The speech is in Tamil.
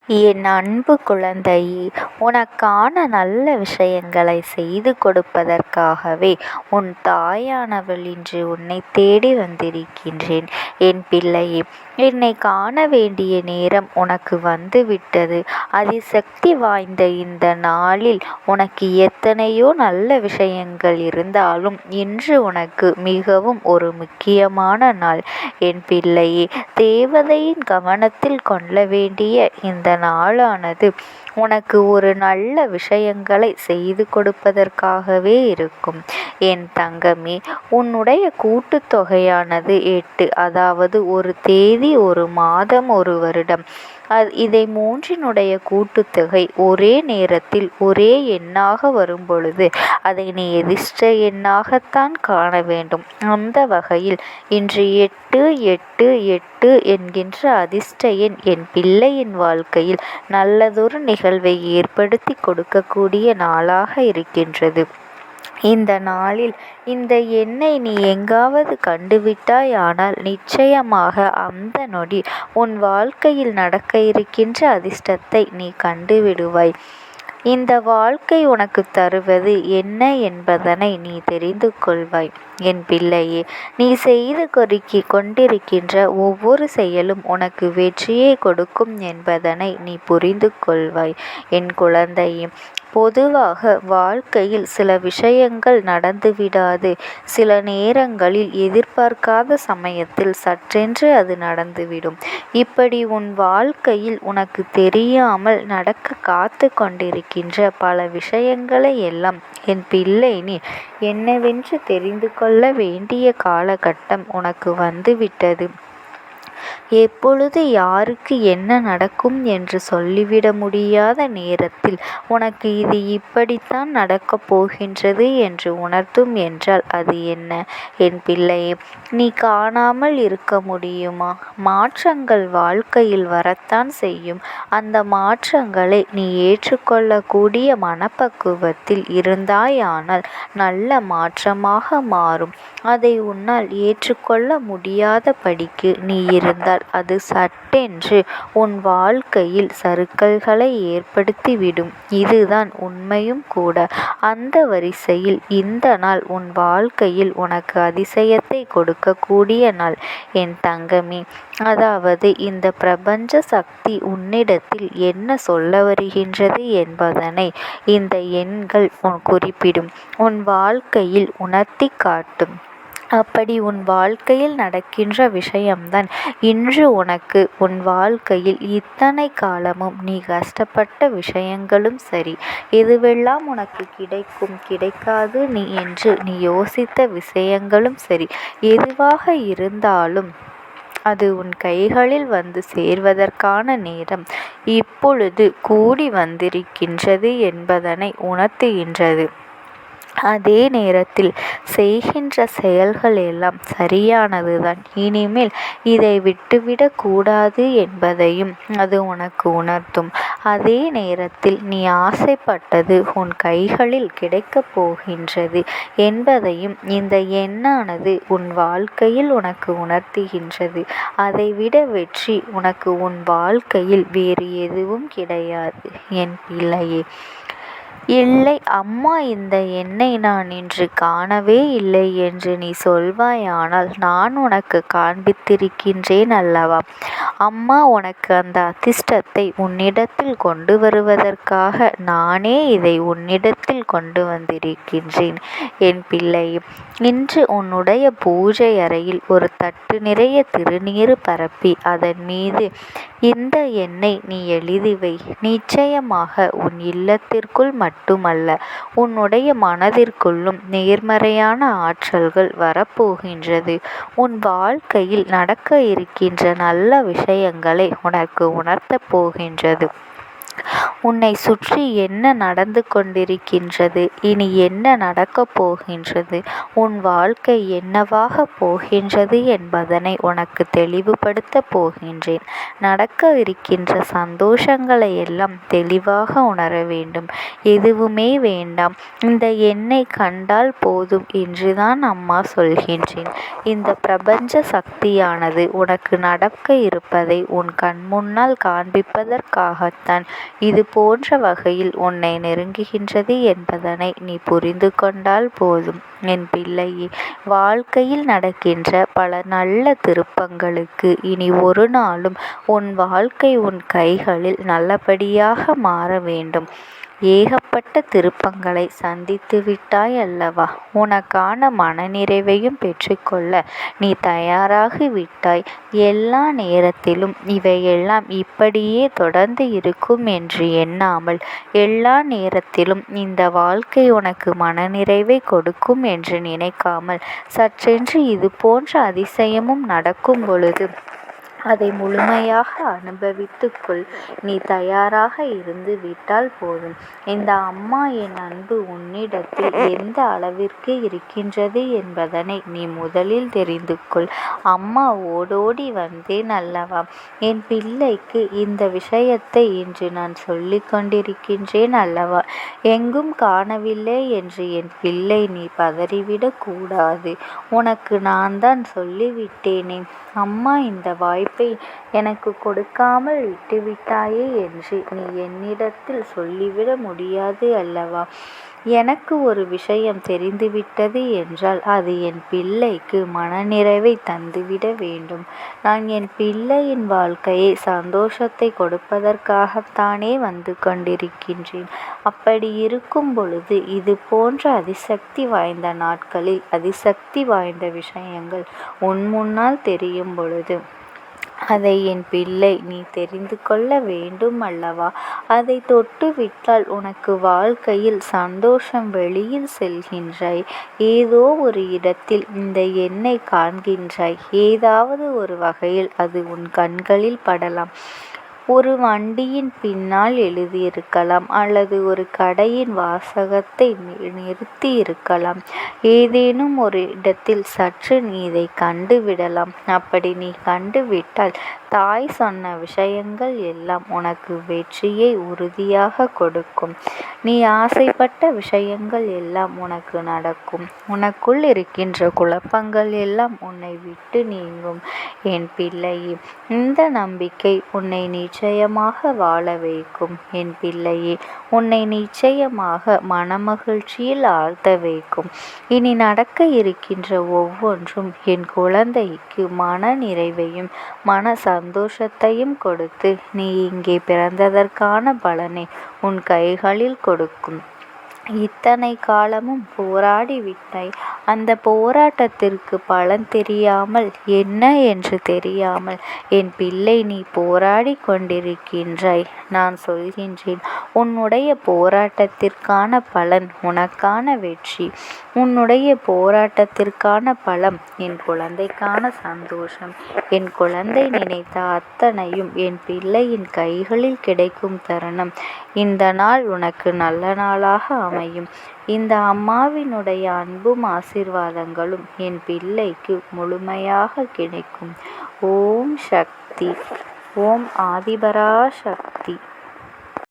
என் அன்பு குழந்தையே, உனக்கான நல்ல விஷயங்களை செய்து கொடுப்பதற்காகவே உன் தாயானவள் இன்று உன்னை தேடி வந்திருக்கின்றேன். என் பிள்ளையே, என்னை காண வேண்டிய நேரம் உனக்கு வந்துவிட்டது. அதிசக்தி வாய்ந்த இந்த நாளில் உனக்கு எத்தனையோ நல்ல விஷயங்கள் இருந்தாலும் இன்று உனக்கு மிகவும் ஒரு முக்கியமான நாள். என் பிள்ளையே, தேவதையின் கவனத்தில் கொள்ள வேண்டிய இந்த நாளானது உனக்கு ஒரு நல்ல விஷயங்களை செய்து கொடுப்பதற்காகவே இருக்கும். என் தங்கமே, உன்னுடைய கூட்டுத்தொகையானது 8, அதாவது ஒரு தேதி, ஒரு மாதம், ஒரு வருடம். இதை மூன்றினுடைய கூட்டுத்தொகை ஒரே நேரத்தில் ஒரே எண்ணாக வரும்பொழுது அதை நீ அதிர்ஷ்ட எண்ணாகத்தான் காண வேண்டும். அந்த வகையில் இன்று 8 8 8 என்கின்ற அதிர்ஷ்ட எண் என் பிள்ளையின் வாழ்க்கையில் நல்லதொரு நிகழ்வை ஏற்படுத்தி கொடுக்கக்கூடிய நாளாக இருக்கின்றது. இந்த நாளில் இந்த எண்ணை நீ எங்காவது கண்டுவிட்டாயானால் நிச்சயமாக அந்த நொடி உன் வாழ்க்கையில் நடக்க இருக்கின்ற அதிர்ஷ்டத்தை நீ கண்டுவிடுவாய். இந்த வாழ்க்கை உனக்கு தருவது என்ன என்பதனை நீ தெரிந்து கொள்வாய். என் பிள்ளையே, நீ செய்து கொண்டிருக்கின்ற ஒவ்வொரு செயலும் உனக்கு வெற்றியை கொடுக்கும் என்பதனை நீ புரிந்து கொள்வாய். என் குழந்தையே, பொதுவாக வாழ்க்கையில் சில விஷயங்கள் நடந்துவிடாது. சில நேரங்களில் எதிர்பார்க்காத சமயத்தில் சற்றென்று அது நடந்துவிடும். இப்படி உன் வாழ்க்கையில் உனக்கு தெரியாமல் நடக்க காத்து கொண்டிருக்கின்ற பல விஷயங்களை எல்லாம் என் பிள்ளை நீ என்னவென்று தெரிந்து கொள்ள வேண்டிய காலகட்டம் உனக்கு வந்துவிட்டது. எப்பொழுது யாருக்கு என்ன நடக்கும் என்று சொல்லிவிட முடியாத நேரத்தில் உனக்கு இது இப்படித்தான் நடக்கப் போகின்றது என்று உணர்த்தும் என்றால் அது என்ன? என் பிள்ளையே, நீ காணாமல் இருக்க முடியுமா? மாற்றங்கள் வாழ்க்கையில் வரத்தான் செய்யும். அந்த மாற்றங்களை நீ ஏற்றுக்கொள்ளக்கூடிய மனப்பக்குவத்தில் இருந்தாயானால் நல்ல மாற்றமாக மாறும். அதை உன்னால் ஏற்றுக்கொள்ள முடியாதபடிக்கு நீ இருந்தால் அது சட்டென்று உன் வாழ்க்கையில் சறுக்கல்களை ஏற்படுத்திவிடும். இதுதான் உண்மையும் கூட. அந்த வரிசையில் இந்த நாள் உன் வாழ்க்கையில் உனக்கு அதிசயத்தை கொடுக்கக்கூடிய நாள். என் தங்கமே, அதாவது இந்த பிரபஞ்ச சக்தி உன்னிடத்தில் என்ன சொல்ல வருகின்றது என்பதனை இந்த எண்கள் குறிப்பிடும். உன் வாழ்க்கையில் உணர்த்தி காட்டும். அப்படி உன் வாழ்க்கையில் நடக்கின்ற விஷயம்தான் இன்று உனக்கு உன் வாழ்க்கையில் இத்தனை காலமும் நீ கஷ்டப்பட்ட விஷயங்களும் சரி, எதுவெல்லாம் உனக்கு கிடைக்கும் கிடைக்காது என்று நீ யோசித்த விஷயங்களும் சரி, எதுவாக இருந்தாலும் அது உன் கைகளில் வந்து சேர்வதற்கான நேரம் இப்பொழுது கூடி வந்திருக்கின்றது என்பதனை உணர்த்துகின்றது. அதே நேரத்தில் செய்கின்ற செயல்கள் எல்லாம் சரியானதுதான். இனிமேல் இதை விட்டுவிடக் கூடாது என்பதையும் அது உனக்கு உணர்த்தும். அதே நேரத்தில் நீ ஆசைப்பட்டது உன் கைகளில் கிடைக்கப் போகின்றது என்பதையும் இந்த எண்ணானது உன் வாழ்க்கையில் உனக்கு உணர்த்துகின்றது. அதைவிட வெற்றி உனக்கு உன் வாழ்க்கையில் வேறு எதுவும் கிடையாது. என் பிள்ளையே, இல்லை அம்மா, இந்த எண்ணை நான் இன்று காணவே இல்லை என்று நீ சொல்வாயானால் நான் உனக்கு காண்பித்திருக்கின்றேன் அல்லவா? அம்மா உனக்கு அந்த அதிர்ஷ்டத்தை உன்னிடத்தில் கொண்டு வருவதற்காக நானே இதை உன்னிடத்தில் கொண்டு வந்திருக்கின்றேன். என் பிள்ளை, இன்று உன்னுடைய பூஜை அறையில் ஒரு தட்டு நிறைய திருநீறு பரப்பி அதன் மீது இந்த எண்ணை நீ எழுதி வை. நிச்சயமாக உன் இல்லத்திற்குள் மட்டுமல்ல, உன்னுடைய மனதிற்குள்ளும் நேர்மறையான ஆற்றல்கள் வரப்போகின்றது. உன் வாழ்க்கையில் நடக்க இருக்கின்ற நல்ல விஷயங்களை உனக்கு உணர்த்தப் போகின்றது. உன்னை சுற்றி என்ன நடந்து கொண்டிருக்கின்றது, இனி என்ன நடக்கப் போகின்றது, உன் வாழ்க்கை என்னவாக போகின்றது என்பதனை உனக்கு தெளிவுபடுத்தப் போகின்றேன். நடக்க இருக்கின்ற சந்தோஷங்களை எல்லாம் தெளிவாக உணர வேண்டும். எதுவுமே வேண்டாம், இந்த எண்ணை கண்டால் போதும் என்றுதான் அம்மா சொல்கின்றேன். இந்த பிரபஞ்ச சக்தியானது உனக்கு நடக்க இருப்பதை உன் கண் முன்னால் காண்பிப்பதற்காகத்தான் இது போன்ற வகையில் உன்னை நெருங்குகின்றது என்பதனை நீ புரிந்து கொண்டால் போதும். என் பிள்ளையே, வாழ்க்கையில் நடக்கின்ற பல நல்ல திருப்பங்களுக்கு இனி ஒரு நாளும் உன் வாழ்க்கை உன் கைகளில் நல்லபடியாக மாற வேண்டும். ஏகப்பட்ட திருப்பங்களை சந்தித்து விட்டாய் அல்லவா? உனக்கான மனநிறைவையும் பெற்றுக்கொள்ள நீ தயாராகி விட்டாய். எல்லா நேரத்திலும் இவையெல்லாம் இப்படியே தொடர்ந்து இருக்கும் என்று எண்ணாமல், எல்லா நேரத்திலும் இந்த வாழ்க்கை உனக்கு மனநிறைவை கொடுக்கும் என்று நினைக்காமல், சற்றென்று இது போன்ற அதிசயமும் நடக்கும் பொழுது அதை முழுமையாக அனுபவித்துக்கொள். நீ தயாராக இருந்து விட்டால் போதும். இந்த அம்மா என் அன்பு உன்னிடத்தில் எந்த அளவிற்கு இருக்கின்றது என்பதனை நீ முதலில் தெரிந்து கொள். அம்மா ஓடோடி வந்தேன் அல்லவா? என் பிள்ளைக்கு இந்த விஷயத்தை இன்று நான் சொல்லிக் கொண்டிருக்கின்றேன் அல்லவா? எங்கும் காணவில்லை என்று என் பிள்ளை நீ பதறிவிடக் கூடாது. உனக்கு நான் தான் சொல்லிவிட்டேனே, அம்மா இந்த வாய்ப்பை எனக்கு கொடுக்காமல் விட்டுவிட்டாயே என்று நீ என்னிடத்தில் சொல்லிவிட முடியாது அல்லவா? எனக்கு ஒரு விஷயம் தெரிந்துவிட்டது என்றால் அது என் பிள்ளைக்கு மனநிறைவை தந்துவிட வேண்டும். நான் என் பிள்ளையின் வாழ்க்கையை சந்தோஷத்தை கொடுப்பதற்காகத்தானே வந்து கொண்டிருக்கின்றேன். அப்படி இருக்கும் பொழுது இது போன்ற அதிசக்தி வாய்ந்த நாட்களில் அதிசக்தி வாய்ந்த விஷயங்கள் உன் முன்னால் தெரியும் பொழுது அதை என் பிள்ளை நீ தெரிந்து கொள்ள வேண்டும் அல்லவா? அதை தொட்டுவிட்டால் உனக்கு வாழ்க்கையில் சந்தோஷம். வெளியில் செல்கின்றாய், ஏதோ ஒரு இடத்தில் இந்த எண்ணை காண்கின்றாய். ஏதாவது ஒரு வகையில் அது உன் கண்களில் படலாம். ஒரு வண்டியின் பின்னால் எழுதியிருக்கலாம், அல்லது ஒரு கடையின் வாசகத்தை நிறுத்தி இருக்கலாம். ஏதேனும் ஒரு இடத்தில் சற்று நீ இதை கண்டுவிடலாம். அப்படி நீ கண்டுவிட்டால் தாய் சொன்ன விஷயங்கள் எல்லாம் உனக்கு வெற்றியை உறுதியாக கொடுக்கும். நீ ஆசைப்பட்ட விஷயங்கள் எல்லாம் உனக்கு நடக்கும். உனக்குள் இருக்கின்ற குழப்பங்கள் எல்லாம் உன்னை விட்டு நீங்கும். என் பிள்ளையே, இந்த நம்பிக்கை உன்னை நிச்சயமாக வாழ வைக்கும். என் பிள்ளையே, உன்னை நிச்சயமாக மனமகிழ்ச்சியில் ஆழ்த்த வைக்கும். இனி நடக்க இருக்கின்ற ஒவ்வொன்றும் என் குழந்தைக்கு மன நிறைவையும் மன சந்தோஷத்தையும் கொடுத்து நீ இங்கே பிறந்ததற்கான பலனை உன் கைகளில் கொடுக்கும். இத்தனை காலமும் போராடி விட்டாய். அந்த போராட்டத்திற்கு பலன் தெரியாமல், என்ன என்று தெரியாமல் என் பிள்ளை நீ போராடி கொண்டிருக்கின்றாய். நான் சொல்கின்றேன், உன்னுடைய போராட்டத்திற்கான பலன் உனக்கான வெற்றி. உன்னுடைய போராட்டத்திற்கான பலம் என் குழந்தைக்கான சந்தோஷம். என் குழந்தை நினைத்த அத்தனையும் என் பிள்ளையின் கைகளில் கிடைக்கும் தருணம். இந்த நாள் உனக்கு நல்ல நாளாக அமையும். இந்த அம்மாவினுடைய அன்பும் ஆசீர்வாதங்களும் என் பிள்ளைக்கு முழுமையாக கிடைக்கும். ஓம் சக்தி. ஓம் ஆதிபரா சக்தி.